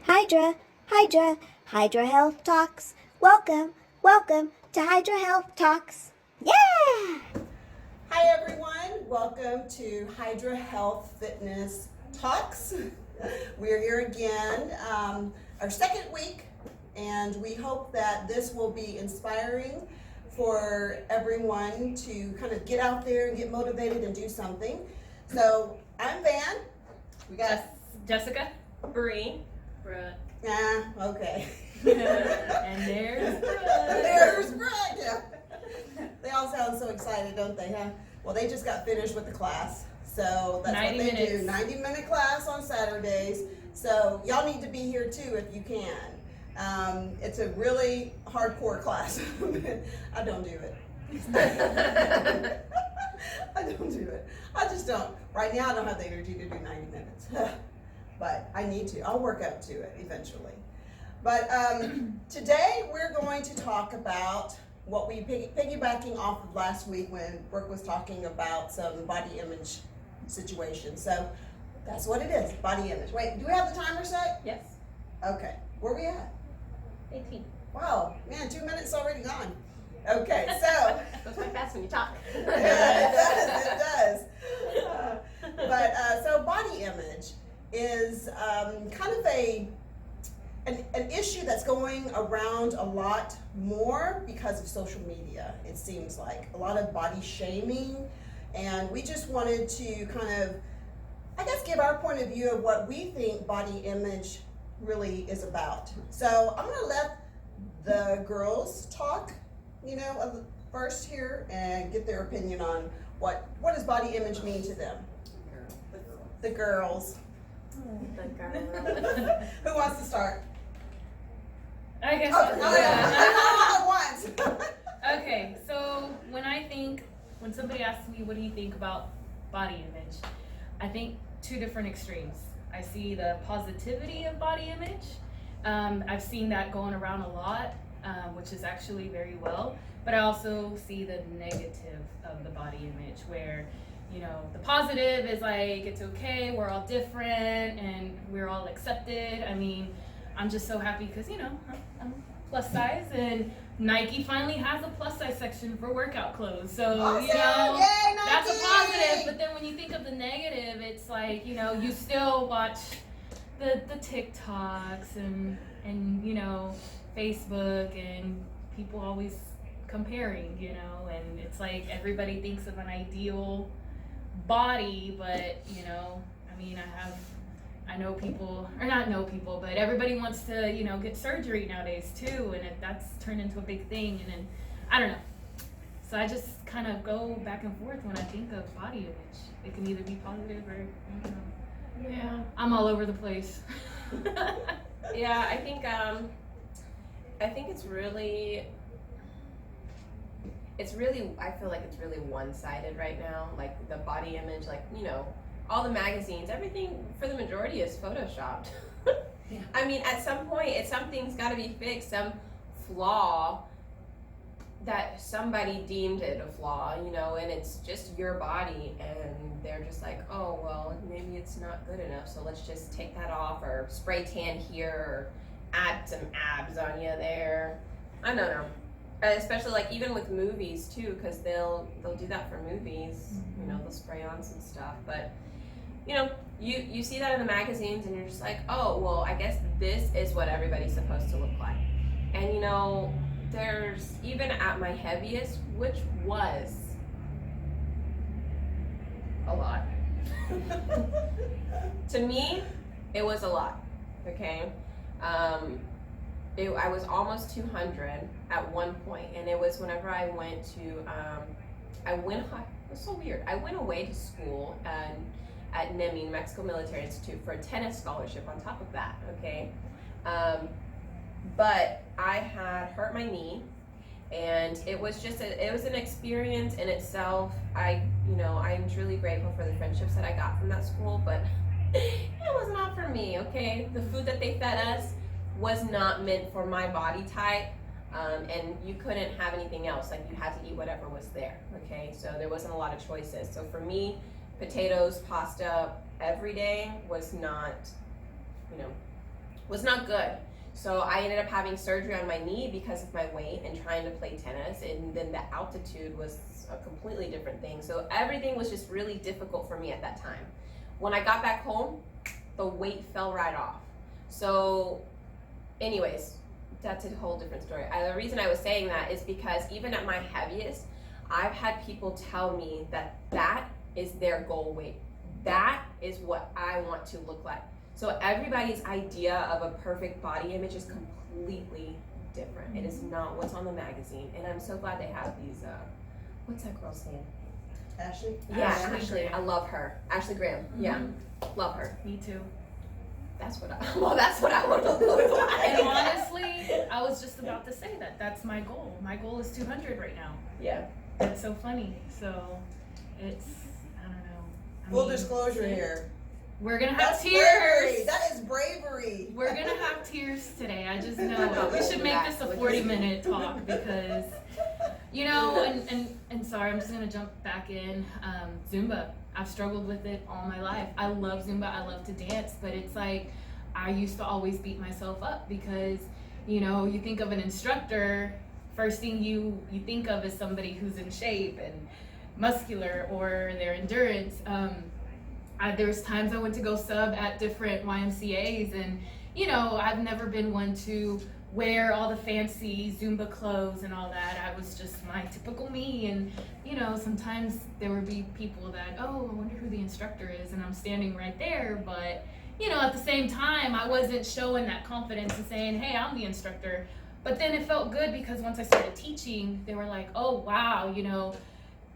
Hydra Health Talks. Welcome to Hydra Health Talks. Yeah! Hi everyone, welcome to Hydra Health Fitness Talks. We're here again, our second week, and we hope that this will be inspiring for everyone to kind of get out there and get motivated and do something. So I'm Van. We got Jessica, Bree, Brooke. Okay. And there's Brooke. There's Brooke, yeah. They all sound so excited, don't they, huh? Well, they just got finished with the class, so that's what they do. 90-minute class on Saturdays. So y'all need to be here too if you can. It's a really hardcore class. I don't do it. I don't do it. I just don't. Right now I don't have the energy to do 90 minutes. But I need to. I'll work up to it eventually. But today we're going to talk about what we piggybacking off of last week when Brooke was talking about some body image situations. So that's what it is, body image. Wait, do we have the timer set? Yes. Okay, where we at? 18. Wow, man, 2 minutes already gone. Okay, so. Goes quite fast when you talk. Yeah, it does. So body image is kind of an issue that's going around a lot more because of social media. It seems like a lot of body shaming, and we just wanted to kind of, I guess, give our point of view of what we think body image really is about. So I'm gonna let the girls talk, first here and get their opinion on what does body image mean to them. The girls. Who wants to start? I guess. All at once. Okay, so when somebody asks me, what do you think about body image? I think two different extremes. I see the positivity of body image. I've seen that going around a lot, which is actually very well. But I also see the negative of the body image where, the positive is like, it's okay, we're all different and we're all accepted. I mean, I'm just so happy because, I'm plus size and Nike finally has a plus size section for workout clothes. So, awesome. Yay, that's a positive. But then when you think of the negative, it's like, you still watch the TikToks and Facebook, and people always comparing, and it's like everybody thinks of an ideal body, but I know people, or not know people, but everybody wants to, get surgery nowadays too, and that's turned into a big thing, and then, I don't know. So I just kind of go back and forth when I think of body image. It can either be positive or, I don't know. Yeah. I'm all over the place. Yeah, I think it's really, I feel like it's really one-sided right now. Like the body image, all the magazines, everything for the majority is photoshopped. Yeah. I mean, at some point, something's got to be fixed, some flaw that somebody deemed it a flaw, and it's just your body, and they're just like, oh, well, maybe it's not good enough, so let's just take that off, or spray tan here, or add some abs on you there. I don't know. Especially even with movies too, because they'll do that for movies. They'll spray on some stuff, but you see that in the magazines, and you're just like, oh, well, I guess this is what everybody's supposed to look like. And there's even at my heaviest, which was a lot. To me, it was a lot. Okay. I was almost 200 at one point, and it was whenever I went to, it was so weird. I went away to school at NEMI, New Mexico Military Institute, for a tennis scholarship on top of that, okay? But I had hurt my knee, and it was just it was an experience in itself. I'm truly grateful for the friendships that I got from that school, but it was not for me, okay? The food that they fed us was not meant for my body type, and you couldn't have anything else. Like, you had to eat whatever was there, okay? So there wasn't a lot of choices. So for me, potatoes, pasta every day was not, was not good. So I ended up having surgery on my knee because of my weight and trying to play tennis, and then the altitude was a completely different thing. So everything was just really difficult for me at that time. When I got back home, the weight fell right off. So anyways, that's a whole different story. The reason I was saying that is because even at my heaviest, I've had people tell me that is their goal weight. That is what I want to look like. So everybody's idea of a perfect body image is completely different. It is not what's on the magazine. And I'm so glad they have these, what's that girl's name? Ashley? Yeah, Ashley Ashley. Graham. I love her. Ashley Graham. Yeah, love her. Me too. That's what I want to look like. And honestly, I was just about to say that. That's my goal. My goal is 200 right now. Yeah. That's so funny. So it's, I don't know. Full disclosure here. We're gonna have That's tears. bravery. That is bravery. We're gonna have tears today. I just know it. We should make this a 40-minute talk because, you know, and sorry, I'm just gonna jump back in. Zumba. I've struggled with it all my life. I love Zumba. I love to dance, but it's like I used to always beat myself up because, you know, you think of an instructor, first thing you think of is somebody who's in shape and muscular or their endurance. There's times I went to go sub at different YMCA's and, you know, I've never been one to wear all the fancy Zumba clothes and all that. I was just my typical me, and, you know, sometimes there would be people that, oh, I wonder who the instructor is, and I'm standing right there, but, you know, at the same time, I wasn't showing that confidence and saying, hey, I'm the instructor. But then it felt good because once I started teaching, they were like, oh, wow, you know,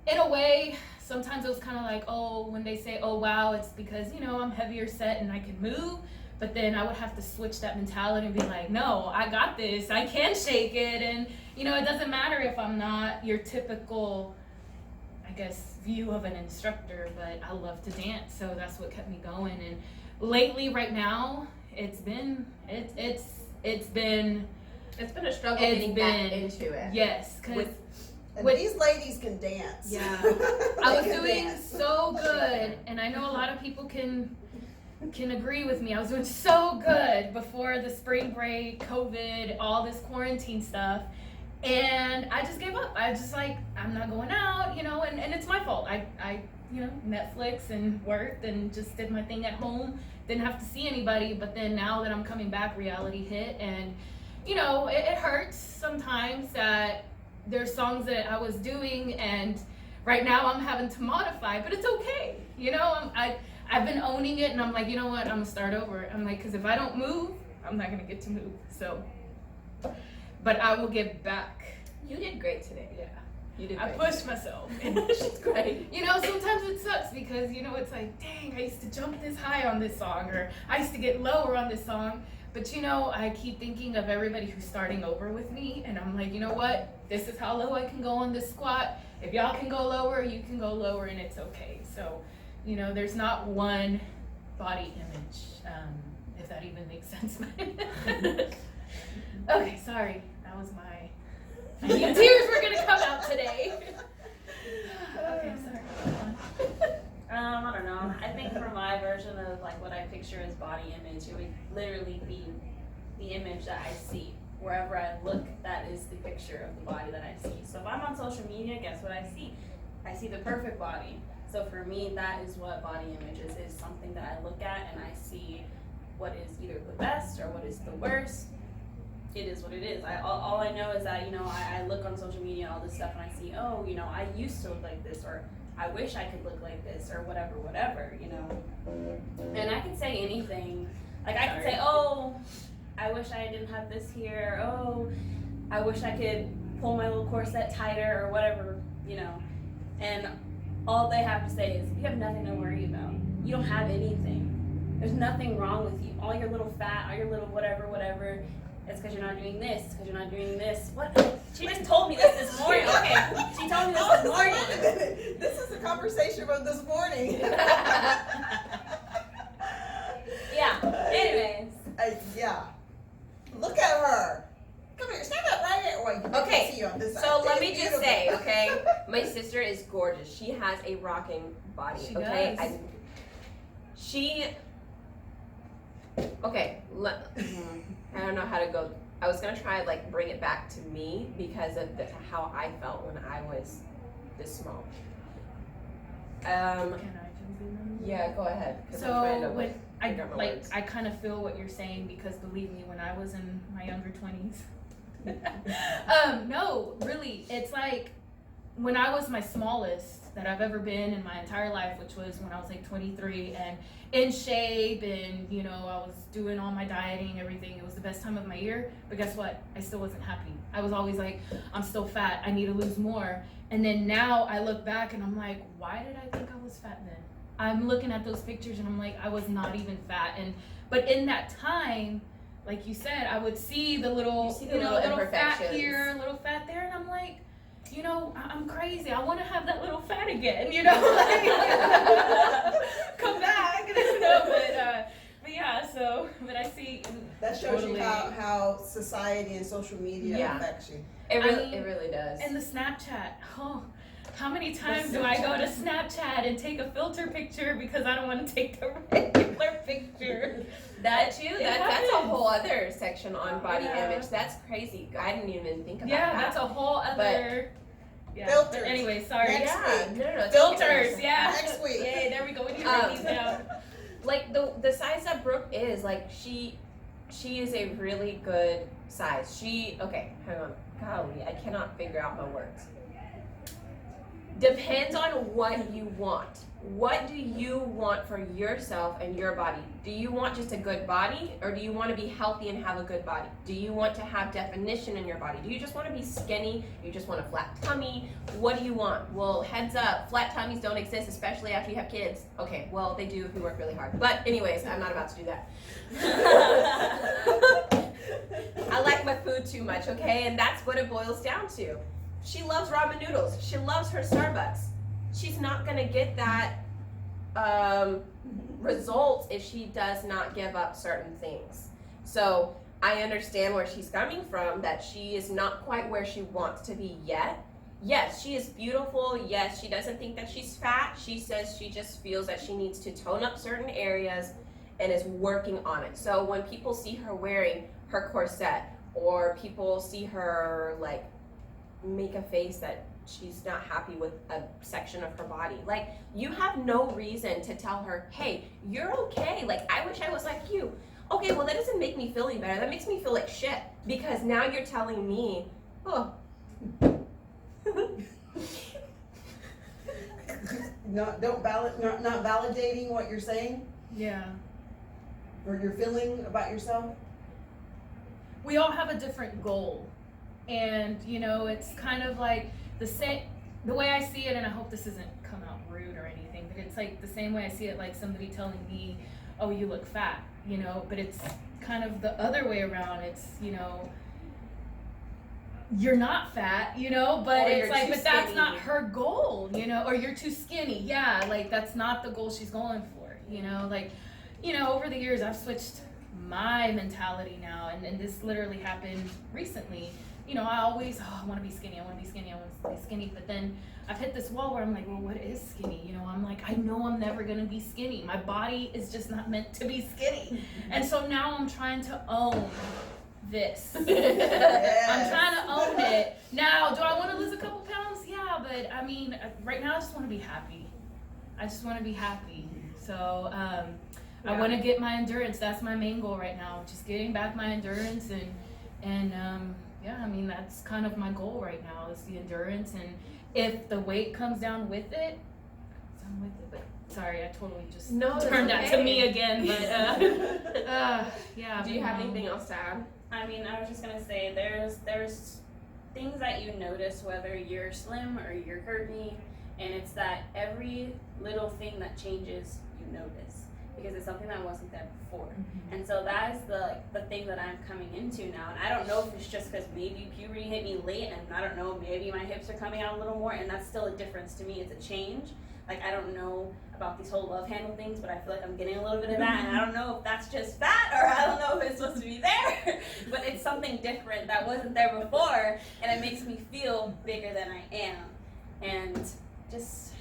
in a way, sometimes it was kind of like, oh, when they say, oh, wow, it's because, you know, I'm heavier set and I can move. But then I would have to switch that mentality and be like, no, I got this. I can shake it. And, you know, it doesn't matter if I'm not your typical, I guess, view of an instructor, but I love to dance. So that's what kept me going. And lately, right now, it's been a struggle getting back into it. Yes, because And these ladies can dance. Yeah. They I was can doing dance. so good, and I know a lot of people can agree with me. I was doing so good before the spring break, COVID, all this quarantine stuff, and I just gave up. I just like, I'm not going out, you know, and it's my fault. I you know, Netflix and worked and just did my thing at home. Didn't have to see anybody, but then now that I'm coming back, reality hit, and, you know, it hurts sometimes that there's songs that I was doing and right now I'm having to modify, but it's okay. You know, I've been owning it and I'm like, you know what, I'm gonna start over. I'm like, because if I don't move, I'm not gonna get to move. So, but I will get back. You did great today. Yeah. You did I great. pushed myself. She's great. You know, sometimes it sucks because, you know, it's like, dang, I used to jump this high on this song, or I used to get lower on this song. But, you know, I keep thinking of everybody who's starting over with me, and I'm like, you know what? This is how low I can go on this squat. If y'all can go lower, you can go lower, and it's okay. So, you know, there's not one body image, if that even makes sense. Okay, sorry. That was I knew tears were going to come out today. Okay, sorry. I don't know. I think for my version of like what I picture as body image, it would literally be the image that I see. Wherever I look, that is the picture of the body that I see. So if I'm on social media, guess what I see? I see the perfect body. So for me, that is what body image is something that I look at and I see what is either the best or what is the worst. It is what it is. All I know is that, you know, I look on social media and all this stuff and I see, oh, you know, I used to look like this, or I wish I could look like this, or whatever, you know. And I could say anything. Like I could say, oh, I wish I didn't have this here. Oh, I wish I could pull my little corset tighter or whatever, you know. And all they have to say is, you have nothing to worry about. You don't have anything. There's nothing wrong with you. All your little fat, all your little whatever. It's because you're not doing this, it's because you're not doing this. What? She just told me this morning. Okay, she told me this morning. This is a conversation from this morning. Yeah, anyways. Yeah. Look at her. Come here, stand up right here. Well, you Okay, can see you on this side. so let me It's just beautiful. say, okay, my sister is gorgeous. She has a rocking body, She okay? does. Okay, I don't know how to go. I was gonna try like bring it back to me because of how I felt when I was this small. Can I jump in? Yeah, go ahead. 'Cause I'm So trying to, when figure out my words. I kind of feel what you're saying, because believe me, when I was in my younger 20s, no, really, it's like when I was my smallest that I've ever been in my entire life, which was when I was like 23 and in shape, and you know, I was doing all my dieting, everything. It was the best time of my year, but guess what? I still wasn't happy. I was always like, I'm still fat, I need to lose more. And then now I look back and I'm like, why did I think I was fat then? I'm looking at those pictures and I'm like, I was not even fat. But in that time, like you said, I would see the little, little fat here, little fat there, and I'm like, you know, I'm crazy. I want to have that little fat again, you know, like, come back, you know, but yeah, so, but I see. That shows totally. You how society and social media affects you. It really does. And the Snapchat, how many times do I go to Snapchat and take a filter picture because I don't want to take the regular picture? That too. That's a whole other section on body image. That's crazy. I didn't even think about that. Yeah, that's a whole other. Filters. But anyway, sorry. No, filters. Yeah. Next week. Yay, there we go. We need to write these down. Like the size that Brooke is, like she is a really good size. Hang on. Golly, I cannot figure out my words. Depends on what you want. What do you want for yourself and your body? Do you want just a good body, or do you want to be healthy and have a good body? Do you want to have definition in your body? Do you just want to be skinny? Do you just want a flat tummy? What do you want? Well, heads up, flat tummies don't exist, especially after you have kids. Okay, well, they do if you work really hard. But anyways, I'm not about to do that. I like my food too much, okay? And that's what it boils down to. She loves ramen noodles. She loves her Starbucks. She's not going to get that results if she does not give up certain things. So I understand where she's coming from, that she is not quite where she wants to be yet. Yes, she is beautiful. Yes, she doesn't think that she's fat. She says she just feels that she needs to tone up certain areas and is working on it. So when people see her wearing her corset, or people see her like make a face that she's not happy with a section of her body, like, you have no reason to tell her, hey, you're okay, like, I wish I was like you. Okay, well, that doesn't make me feel any better. That makes me feel like shit, because now you're telling me, not validating what you're saying. Yeah. Or you're feeling about yourself. We all have a different goal, and you know, it's kind of like the way I see it, and I hope this doesn't come out rude or anything, but it's like the same way I see it, like somebody telling me, oh, you look fat, you know, but it's kind of the other way around. It's, you know, you're not fat, you know, but it's like, but that's not her goal, you know, or you're too skinny. Yeah, like that's not the goal she's going for, you know, like, you know, over the years I've switched my mentality now, and this literally happened recently. You know, I always, I want to be skinny, I want to be skinny, I want to be skinny, but then I've hit this wall where I'm like, well, what is skinny? You know, I'm like, I know I'm never going to be skinny. My body is just not meant to be skinny. And so now I'm trying to own this. Yes. I'm trying to own it. Now, do I want to lose a couple pounds? Yeah, but I mean, right now I just want to be happy. I just want to be happy. So, I want to get my endurance. That's my main goal right now. Just getting back my endurance, and yeah, I mean, that's kind of my goal right now, is the endurance. And if the weight comes down with it, I'm with it. But sorry, I totally just turned that to me again. But yeah. Do you have anything else to add? I mean, I was just gonna say there's things that you notice whether you're slim or you're curvy, and it's that every little thing that changes you notice, because it's something that wasn't there before. Mm-hmm. And so that is the thing that I'm coming into now. And I don't know if it's just because maybe puberty hit me late, and I don't know, maybe my hips are coming out a little more, and that's still a difference to me. It's a change. Like, I don't know about these whole love handle things, but I feel like I'm getting a little bit of that, and I don't know if that's just fat, or I don't know if it's supposed to be there, but it's something different that wasn't there before, and it makes me feel bigger than I am. And just,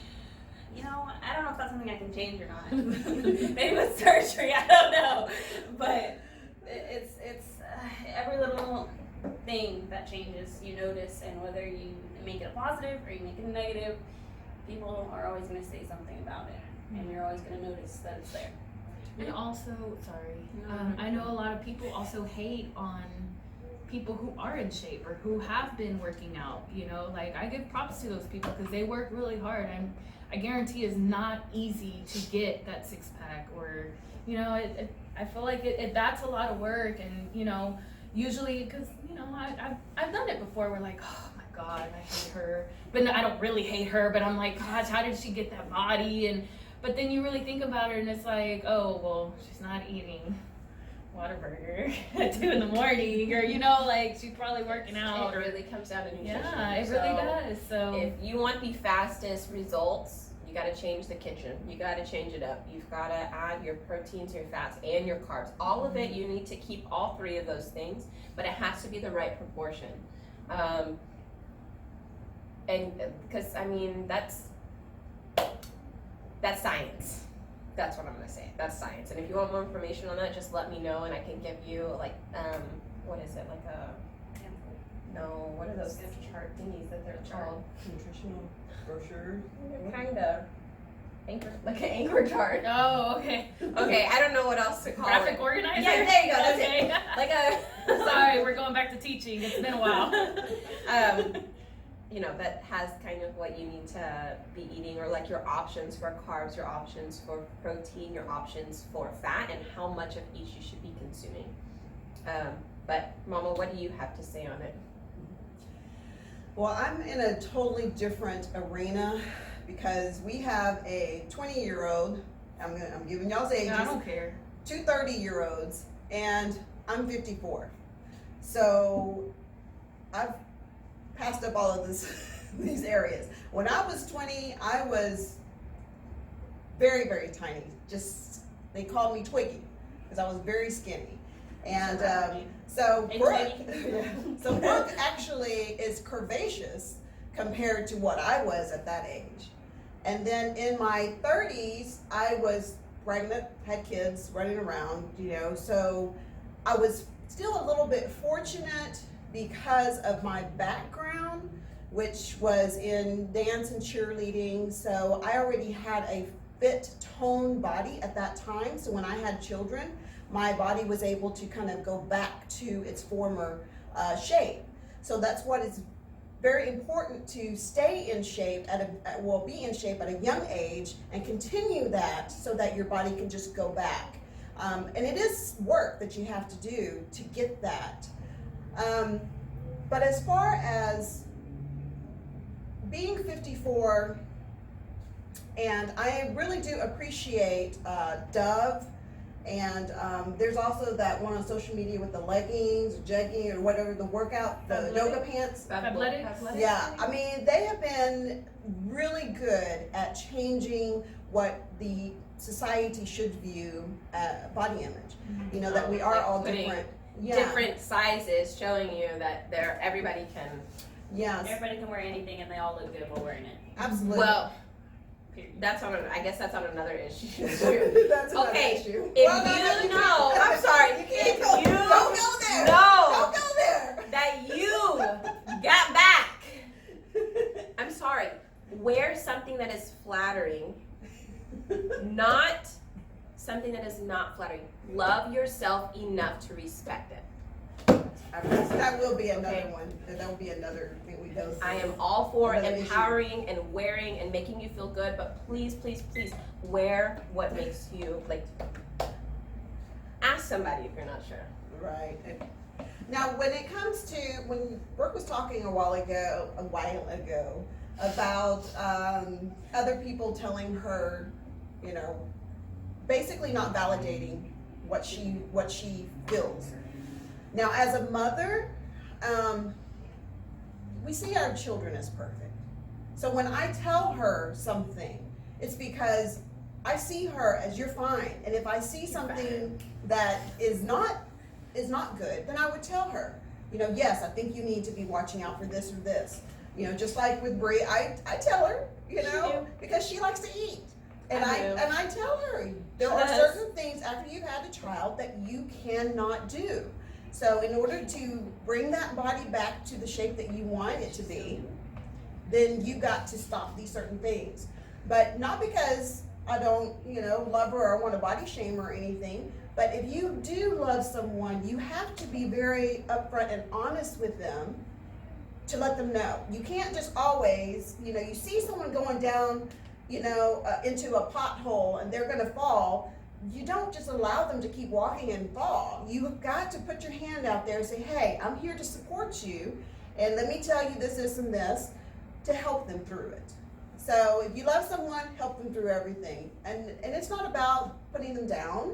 you know, I don't know if that's something I can change or not. Maybe with surgery, I don't know. But it's every little thing that changes, you notice, and whether you make it a positive or you make it a negative, people are always going to say something about it, and you're always going to notice that it's there. And also, I know a lot of people also hate on people who are in shape or who have been working out, you know, like I give props to those people because they work really hard, and I guarantee it's not easy to get that six pack, or, you know, I feel like that's a lot of work, and, you know, usually, because, you know, I've done it before, we're like, oh my God, I hate her, but no, I don't really hate her, but I'm like, gosh, how did she get that body? But then you really think about her, and it's like, oh, well, she's not eating Whataburger at 2 a.m, or, you know, like, she's probably working out. It really comes down to nutrition. Yeah, it really does. So if you want the fastest results, you got to change the kitchen. You got to change it up. You've got to add your proteins, your fats, and your carbs. All of it, you need to keep all 3 of those things, but it has to be the right proportion. And because, I mean, that's science. That's what I'm gonna say. That's science. And if you want more information on that, just let me know, and I can give you like what is it, like what are those chart thingies that they're called? Nutritional brochure. Kind of like an anchor chart. oh, okay. Okay, I don't know what else to call Graphic it. organizer. Yeah, there you go. That's Okay. it. Like a Sorry, we're going back to teaching. It's been a while. You know, that has kind of what you need to be eating, or like your options for carbs, your options for protein, your options for fat, and how much of each you should be consuming. But Mama, what do you have to say on it? Well, I'm in a totally different arena because we have a 20-year-old. I'm giving y'all's ages. No, I don't care. 2 30-year-olds, and I'm 54. So I've passed up all of these areas. When I was 20, I was very, very tiny. Just, they called me Twiggy because I was very skinny. And so Brooke actually is curvaceous compared to what I was at that age. And then in my 30s, I was pregnant, had kids, running around, you know, so I was still a little bit fortunate because of my background, which was in dance and cheerleading. So I already had a fit, toned body at that time. So when I had children, my body was able to kind of go back to its former shape. So that's what is very important, to stay in shape be in shape at a young age and continue that so that your body can just go back. And it is work that you have to do to get that. But as far as being 54, and I really do appreciate Dove, and there's also that one on social media with the leggings, jegging, or whatever, the workout, the yoga pants. Athletics? Yeah, I mean, they have been really good at changing what the society should view body image. You know, that we are all different. Yeah. Different sizes, showing you that everybody can. Yes. Everybody can wear anything, and they all look good while wearing it. Absolutely. Well, Period. I guess that's on another issue. That's another Okay, issue. If you know, I'm sorry, You can't if go. you Don't go there. know Don't go there. that you got back, I'm sorry, wear something that is flattering, not something that is not flattering. Love yourself enough to respect it. That will be another Okay. one. That will be another thing we go through. I am all for Another empowering and wearing and making you feel good, but please, please, please wear what makes you, like, ask somebody if you're not sure. Right. Now, when it comes to, when Brooke was talking a while ago about other people telling her, you know, basically not validating what she feels. Now, as a mother, we see our children as perfect. So when I tell her something, it's because I see her as you're fine. And if I see something that is not good, then I would tell her, you know, yes, I think you need to be watching out for this or this. You know, just like with Brie, I tell her, you She know, do. because she likes to eat. And I do. I tell her there She are does. certain things after you've had a child that you cannot do. So in order to bring that body back to the shape that you want it to be, then you got to stop these certain things. But not because I don't, you know, love her or want to body shame her or anything. But if you do love someone, you have to be very upfront and honest with them to let them know. You can't just always, you know, you see someone going down, you know, into a pothole and they're going to fall. You don't just allow them to keep walking and fall. You've got to put your hand out there and say, hey, I'm here to support you. And let me tell you this, and this to help them through it. So if you love someone, help them through everything. And it's not about putting them down,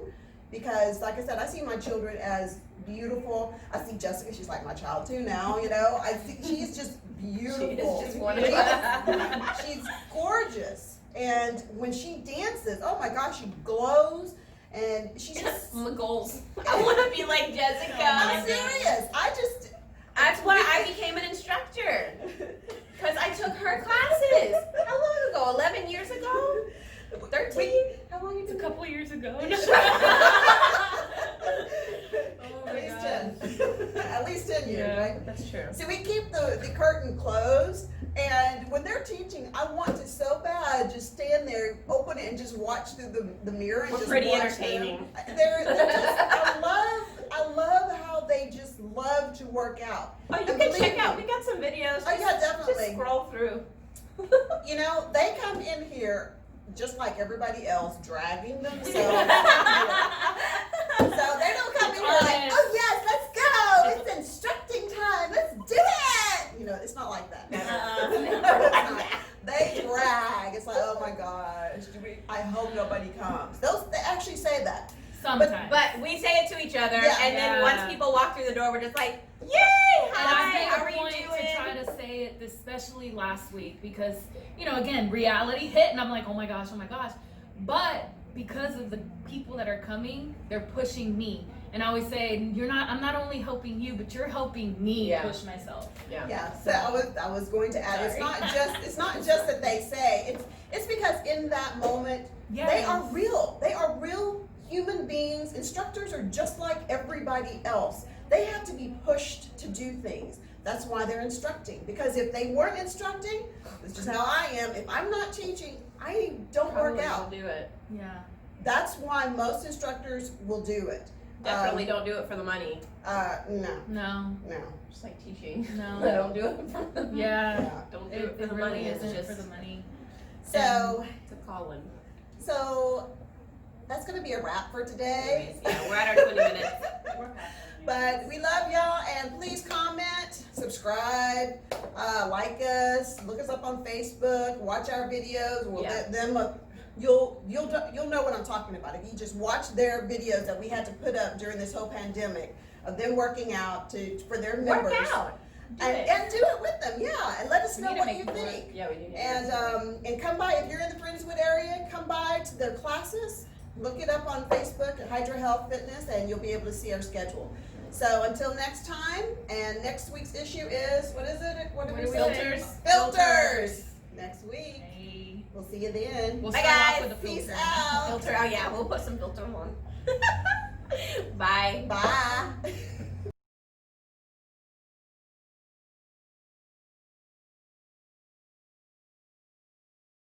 because like I said, I see my children as beautiful. I see Jessica, she's like my child too now, you know. I see she's just beautiful. She is just one of us. She's gorgeous. And when she dances, oh my gosh, she glows and she's just My goals. I want to be like Jessica. I'm serious. That's why I became an instructor. Because I took her classes. How long ago? 11 years ago? 13? How long you It's a been? couple years ago. Oh At my least God. 10. At least 10 years, Yeah. right? That's true. So we keep the curtain closed, and when they're teaching, I want to so bad just stand there, open it, and just watch through the mirror and We're just pretty watch entertaining. them. They're just, I love how they just love to work out. Oh, you And can believe check out. me, We got some videos. Oh, yeah, definitely. Just scroll through. You know, they come in here just like everybody else, dragging themselves. So they don't come in here like, oh yes, let's go. It's instructing time. Let's do it. You know, it's not like that. It's not. They drag. It's like, oh my gosh, I hope nobody comes. They actually say that. Sometimes. But we say it to each other, Yeah. and then Yeah. once people walk through the door, we're just like, yay! And Hi, I made how a are you point doing? to try to say it, especially last week, because, you know, again, reality hit, and I'm like, oh my gosh. But because of the people that are coming, they're pushing me. And I always say, I'm not only helping you, but you're helping me Yeah. push myself. Yeah. So I was going to add. Sorry. It's not just that they say. It's because in that moment Yes. they are real. They are real human beings. Instructors are just like everybody else. They have to be pushed to do things. That's why they're instructing. Because if they weren't instructing, this is how I am. If I'm not teaching, I don't work Probably out. don't do it. Yeah. That's why most instructors will do it. Definitely don't do it for the money. No. No. Just like teaching. No. I don't do it for the money. Yeah. Yeah. Don't do it, It for the really money. It's isn't just for the money. So it's a calling. so that's gonna be a wrap for today. Yeah, we're at our 20 minutes. We're passionate. But we love y'all, and please comment, subscribe, like us, look us up on Facebook, watch our videos. We'll Yeah. let them. You'll know what I'm talking about if you just watch their videos that we had to put up during this whole pandemic of them working out for their members. Work out. Do it. And do it with them, yeah, and let us We know need to what make you it work. think. Yeah, we do. And come by if you're in the Friendswood area. Come by to their classes. Look it up on Facebook at Hydra Health Fitness, and you'll be able to see our schedule. So until next time, and next week's issue is what is it? What do we say? Filters. Filters. Next week. Hey. We'll see you then. We'll Bye, start off guys. with a Peace filter. out. Filter. Oh yeah, we'll put some filter on. Bye. Bye.